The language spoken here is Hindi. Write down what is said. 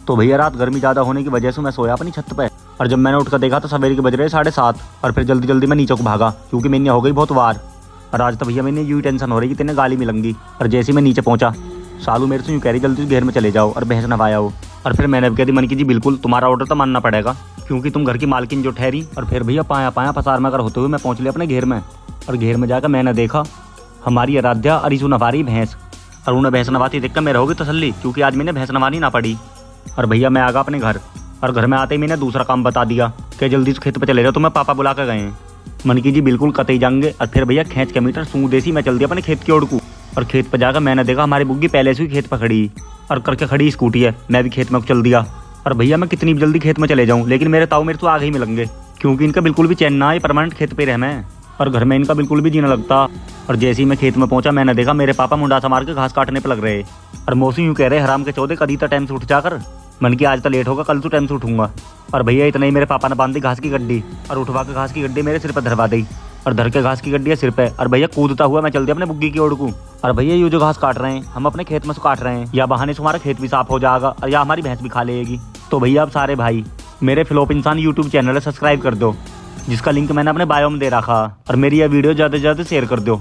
तो भैया रात गर्मी ज़्यादा होने की वजह से मैं सोया अपनी छत पे, और जब मैंने उठकर देखा तो सवेरे के बज रहे 7:30, और फिर जल्दी जल्दी मैं नीचे को भागा क्योंकि मैंने हो गई बहुत वार। और आज तो भैया मैंने यूँ टेंशन हो रही कि तेने गाली मिलूंगी। और जैसे ही मैं नीचे पहुंचा, सालू मेरे से यूँ कह रही जल्दी घेर में चले जाओ और भैंस नवाया हो। और फिर मैंने भी कह दी मन की जी बिल्कुल तुम्हारा ऑर्डर तो मानना पड़ेगा क्योंकि तुम घर की मालकिन जो ठहरी। और फिर भैया पाया पाया पसार में कर होते हुए मैं पहुंच लिया अपने घेर में। और घेर में जाकर मैंने देखा हमारी आराध्या और ईसु नवा रही भैंस। और उन्हें भैंस नवाती देखकर मेरे होगी तसल्ली क्योंकि आज मैंने भैंस नवानी ना पड़ी। और भैया मैं आ गया अपने घर, और घर में आते ही मैंने दूसरा काम बता दिया कि जल्दी से खेत पे चले जाओ, तुम्हें पापा बुला कर गए हैं। मन की जी बिल्कुल कतई जाएंगे। और फिर भैया खींच के मीटर सूं देसी मैं चल दिया अपने खेत की ओर को। और खेत पर जाकर मैंने देखा हमारी बुग्गी पहले से ही खेत पर खड़ी, और करके खड़ी स्कूटी है। मैं भी खेत में चल दिया। और भैया मैं कितनी जल्दी खेत में चले जाऊँ लेकिन मेरे ताऊ मेरे तो आगे ही मिलेंगे क्योंकि इनका बिल्कुल भी चैन ना है, परमानेंट खेत पे रह मैं, और घर में इनका बिल्कुल भी जीना लगता। और जैसे ही मैं खेत में पहुंचा मैंने देखा मेरे पापा मुंडासा मार के घास काटने पे लग रहे। और मौसी यूँ कह रहे हराम के चौदह कदी तो टाइम से उठ जाकर। मन की आज तो लेट होगा, कल तो टाइम से उठूंगा। और भैया इतना ही मेरे पापा ने बांध दी घास की गड्डी, और उठवा के घास की गड्डी मेरे सिर पर धरवा दी, और धर के घास की गड्डी है सिर पे। और भैया कूदता हुआ मैं चल दिया अपने बुग्गी की ओर को। और भैया ये जो घास काट रहे हैं हम अपने खेत में से काट रहे हैं, या बहाने से हमारा खेत भी साफ हो जाएगा और या हमारी भैंस भी खा लेगी। तो भैया अब सारे भाई मेरे फ्लॉप इंसान यूट्यूब चैनल है सब्सक्राइब कर दो, जिसका लिंक मैंने अपने बायो में दे रखा। और मेरी यह वीडियो ज़्यादा से ज़्यादा शेयर कर दो।